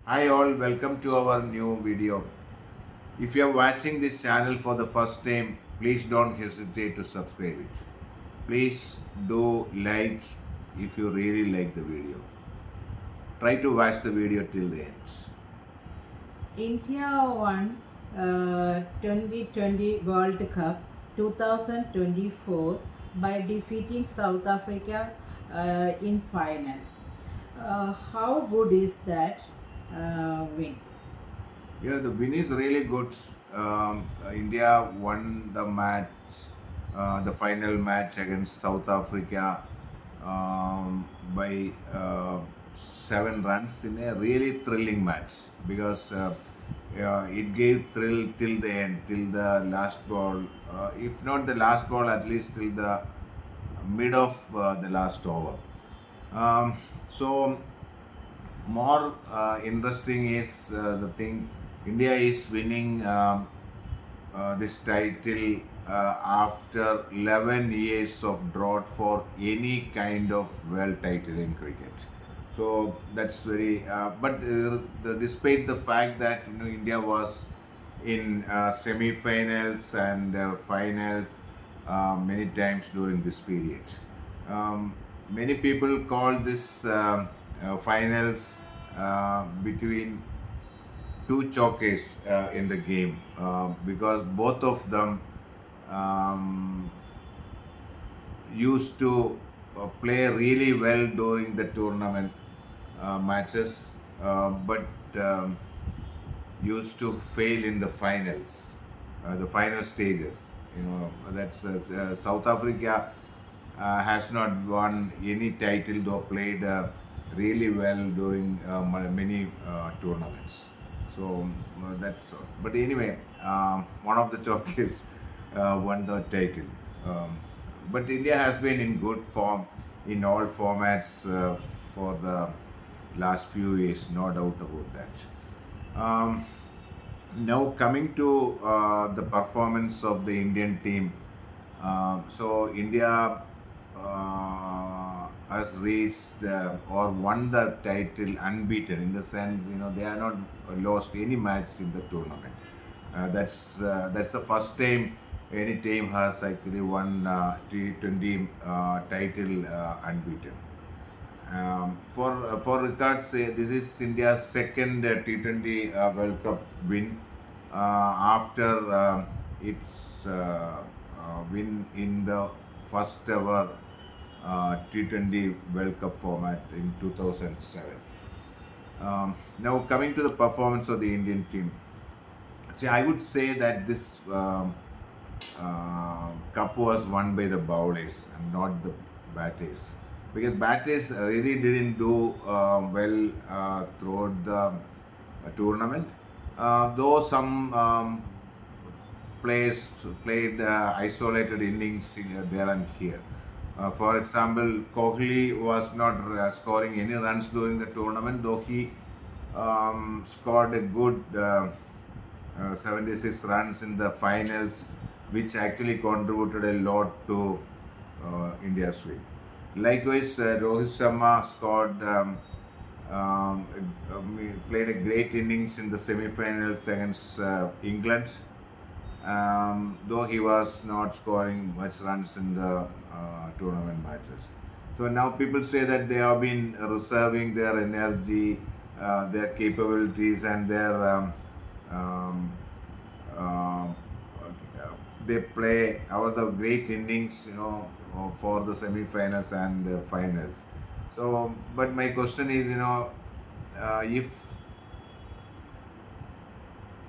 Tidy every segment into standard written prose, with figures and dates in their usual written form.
Hi all, welcome to our new video. If you are watching this channel for the first time, please don't hesitate to subscribe it. Please do like if you really like the video. Try to watch the video till the end. India won 2020 World Cup 2024 by defeating South Africa in final. How good is that win? Yeah, the win is really good. India won the match, the final match against South Africa by 7 runs in a really thrilling match because it gave thrill till the end, till the last ball. If not the last ball, at least till the mid of the last over. So more interesting is the thing India is winning this title after 11 years of drought for any kind of world title in cricket. So that's very, despite the fact that India was in semi-finals and finals many times during this period. Many people call this finals between two chokers in the game because both of them um, used to play really well during the tournament matches, but um, used to fail in the final stages. That's South Africa has not won any title though played really well during many tournaments. So that's. But anyway, one of the jockeys won the title. Um, but India has been in good form in all formats for the last few years, no doubt about that. Now coming to the performance of the Indian team, so India has reached or won the title unbeaten in the sense they are not lost any match in the tournament. That's the first time any team has actually won T20 title unbeaten. For records, this is India's second T20 World Cup win after its win in the first ever T20 World Cup format in 2007. Now coming to the performance of the Indian team, see, I would say that this cup was won by the bowlers and not the batters because batters really didn't do well throughout the tournament. Though some players played isolated innings there and here. For example, Kohli was not scoring any runs during the tournament, though he scored a good 76 runs in the finals, which actually contributed a lot to India's win. Likewise, Rohit Sharma scored, played a great innings in the semi-finals against England, though he was not scoring much runs in the tournament matches. So now people say that they have been reserving their energy, their capabilities, and their um, uh, they play our the great innings, for the semi-finals and finals. So, but my question is, if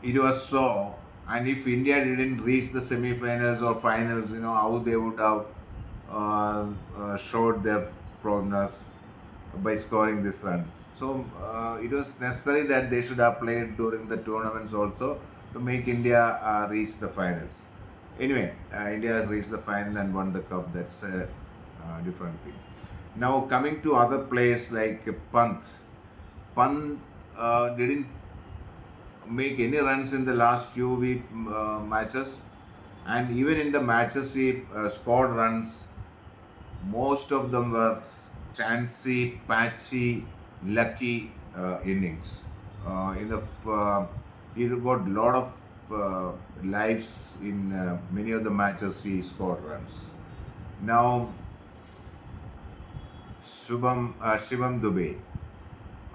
it was so, and if India didn't reach the semi-finals or finals, how they would have showed their progress by scoring this runs. So it was necessary that they should have played during the tournaments also to make India reach the finals. Anyway, India has reached the final and won the cup. That's a different thing. Now coming to other players like Pant. Pant didn't make any runs in the last few week matches, and even in the matches he scored runs. Most of them were chancy, patchy, lucky innings. in the he got lot of lives in many of the matches. He scored runs. Now Shivam Dubey.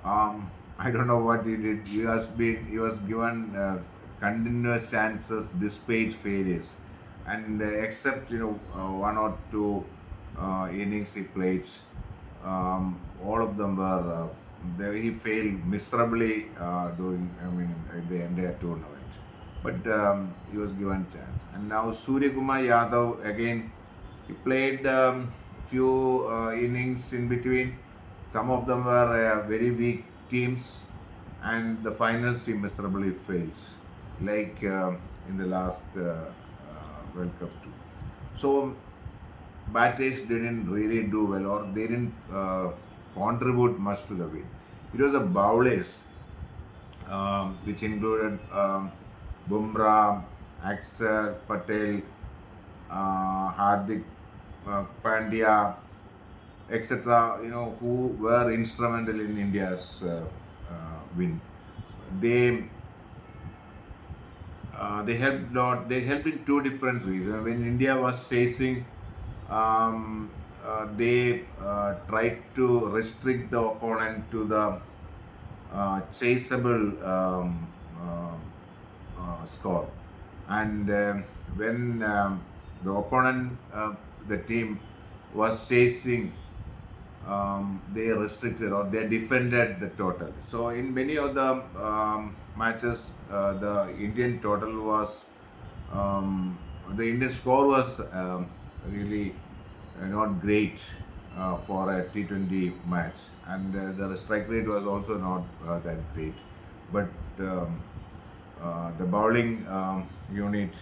I don't know what he did. He was given continuous chances despite failures, and except one or two innings he played, all of them were he failed miserably during the entire tournament. But he was given chance, and now Surya Kumar Yadav again. He played few innings in between. Some of them were very weak teams, and the finals he miserably fails, like in the last World Cup too. So batters didn't really do well, or they didn't contribute much to the win. It was the bowlers, which included Bumrah, Axar Patel, Hardik Pandya, etc., who were instrumental in India's win. They they helped lot. They helped in two different ways. When India was chasing, they tried to restrict the opponent to the chaseable score, and when the opponent, the team was chasing, they restricted or they defended the total. So in many of the matches, the Indian total was the Indian score was really not great for a T20 match, and the strike rate was also not that great. But the bowling unit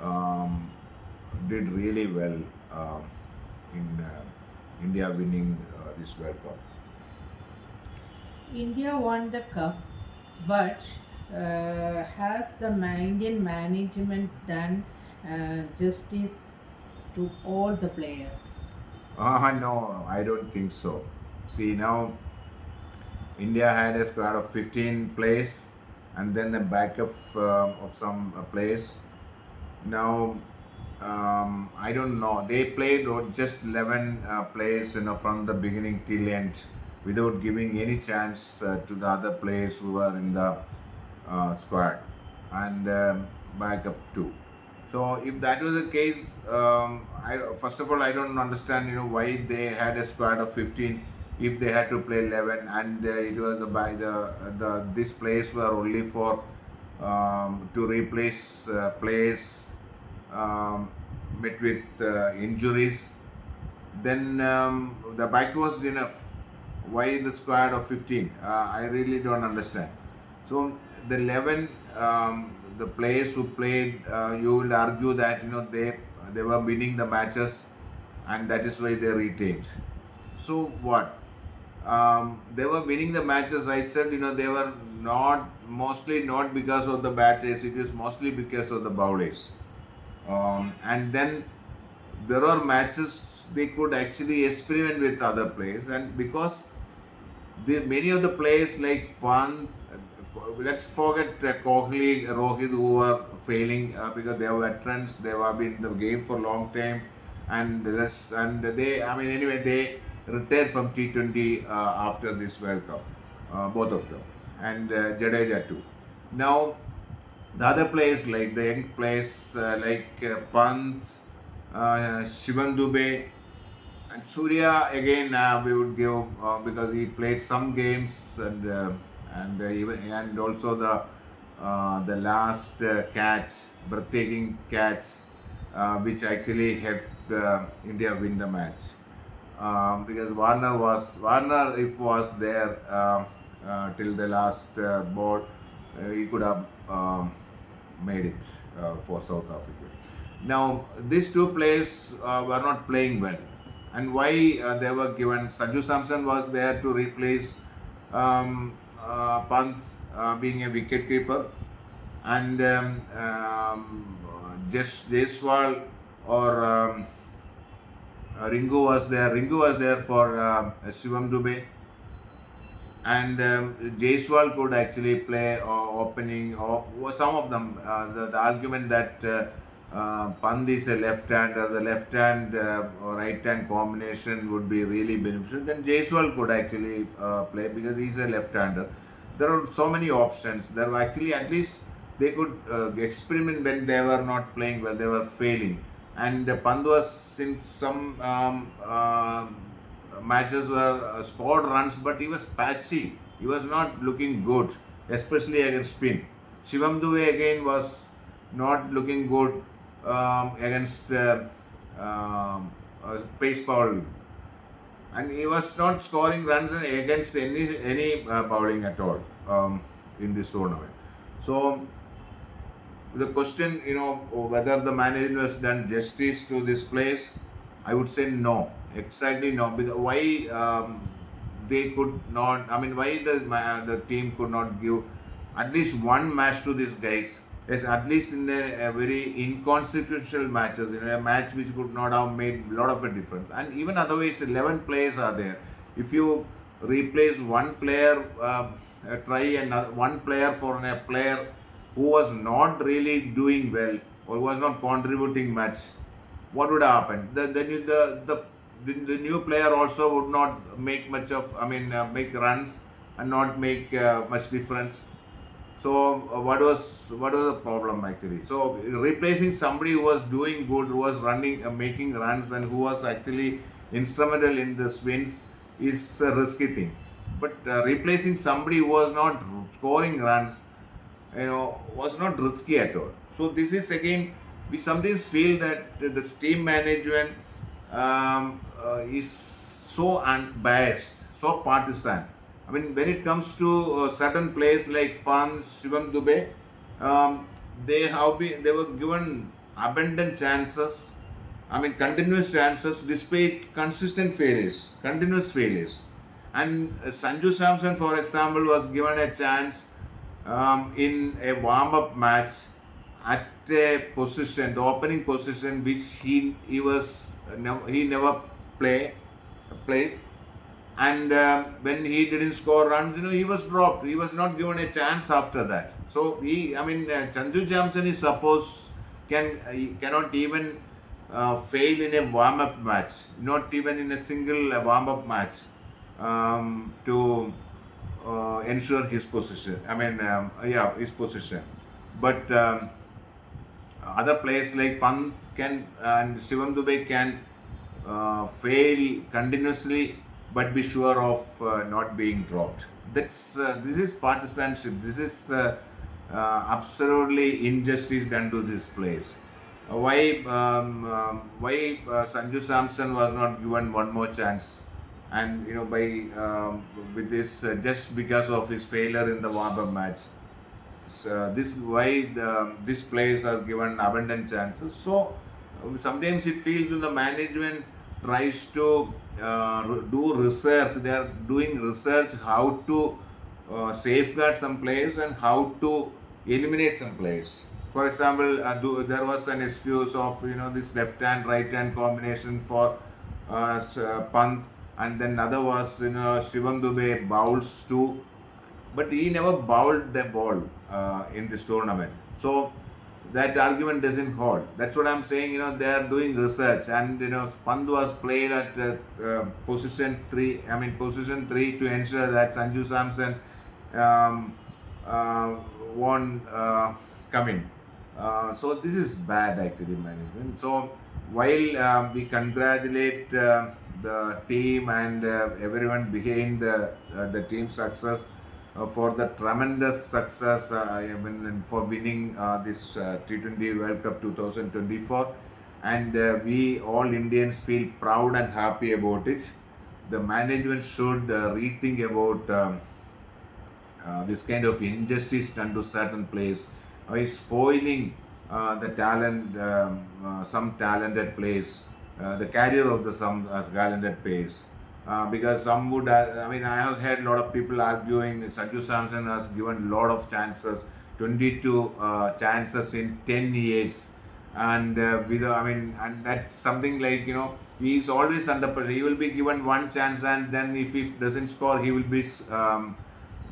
um, did really well in India winning this World Cup. India won the cup, but has the Indian management done justice to all the players? No, I don't think so. See, now India had a squad of 15 players and then a backup of some players. Now, I don't know. They played just 11 players, from the beginning till end, without giving any chance to the other players who were in the squad, and backup too. So if that was the case, first of all, I don't understand, why they had a squad of 15 if they had to play 11, and it was by the these players were only for to replace players met with injuries. Then the bike was enough. Why the squad of 15? I really don't understand. So the 11, the players who played, you will argue that they were winning the matches, and that is why they retained. So what? They were winning the matches. I said, they were not mostly not because of the batters. It is mostly because of the bowlers. And then there are matches they could actually experiment with other players, and because many of the players like Pant, let's forget Kohli, Rohit, who were failing because they are veterans. They have been in the game for a long time, and they. I mean, anyway, they retired from T20 after this World Cup, both of them, and Jadeja too. Now, the other players like the young players like Pant, Shivam Dubey, and Surya again we would give because he played some games, and even and also the last catch, breathtaking catch, which actually helped India win the match. Because Warner if was there till the last ball, he could have made it for South Africa. Now these two players were not playing well, and why they were given? Sanju Samson was there to replace Pant, being a wicket keeper, and Jaiswal or Ringu was there. Ringu was there for Shivam Dubey. and Jaiswal could actually play opening, or some of them. The argument that Pant is a left-hander, the left-hand or right-hand combination would be really beneficial. Then Jaiswal could actually play because he's a left-hander. There are so many options. There were actually, at least they could experiment when they were not playing well, they were failing. And Pant was in some matches were scored runs, but he was patchy. He was not looking good, especially against spin. Shivam Dube again was not looking good against pace bowling, and he was not scoring runs against any bowling at all in this tournament. So the question, whether the management has done justice to this place, I would say no, exactly no. Because why they could not? I mean, why the team could not give at least one match to these guys? Yes, at least in a very inconsequential matches, a match which could not have made a lot of a difference. And even otherwise, 11 players are there. If you replace one player, try another one player for a player who was not really doing well or was not contributing much, what would happen? The new player also would not make much of, make runs and not make much difference. So what was the problem actually? So replacing somebody who was doing good, who was running, making runs, and who was actually instrumental in the wins is a risky thing. But replacing somebody who was not scoring runs, was not risky at all. So this is again, we sometimes feel that the team management is so unbiased, so partisan. I mean, when it comes to certain players like Pant, Shivam Dube, they were given abundant chances. I mean, continuous chances despite consistent failures, continuous failures. And Sanju Samson, for example, was given a chance in a warm-up match at a position, the opening position, which he never plays. And when he didn't score runs, he was dropped. He was not given a chance after that. So Sanju Samson is supposed he cannot even fail in a warm-up match, not even in a single warm-up match, to ensure his position. His position. But other players like Pant can and Shivam Dube can fail continuously, but be sure of not being dropped. This is partisanship. This is absolutely injustice done to this place. Why Sanju Samson was not given one more chance, and by with this just because of his failure in the warm-up match. So this is why these players are given abundant chances. So sometimes it feels when the management tries to do research, they are doing research how to safeguard some players and how to eliminate some players. For example, there was an excuse of this left hand right hand combination for Pant, and then another was Shivam Dube bowls too, but he never bowled the ball in this tournament. So that argument doesn't hold. That's what I'm saying. They are doing research, and Pant was played at position three. Position three to ensure that Sanju Samson um, won't come in. So this is bad actually management. So while we congratulate the team and everyone behind the team's success for the tremendous success, for winning this T20 World Cup 2024, and we all Indians feel proud and happy about it. The management should rethink about this kind of injustice done to certain players, is spoiling the talent, some talented players, the career of the some talented players. Because some would, I have heard a lot of people arguing Sanju Samson has given a lot of chances, 22 chances in 10 years. and with I mean, and that's something like, he's always under pressure. He will be given one chance, and then if he doesn't score, he will be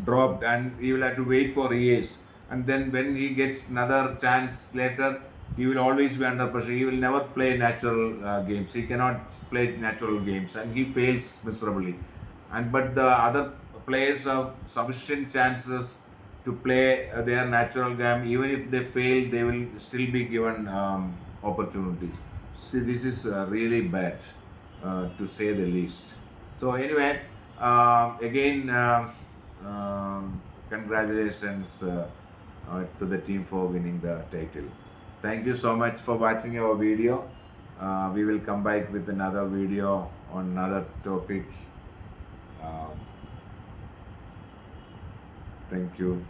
dropped, and he will have to wait for years. And then when he gets another chance later, he will always be under pressure. He will never play natural games. He cannot play natural games, and he fails miserably. And but the other players have sufficient chances to play their natural game. Even if they fail, they will still be given opportunities. See, this is really bad, to say the least. So anyway, again, congratulations to the team for winning the title. Thank you so much for watching our video. We will come back with another video on another topic. Um, Thank you.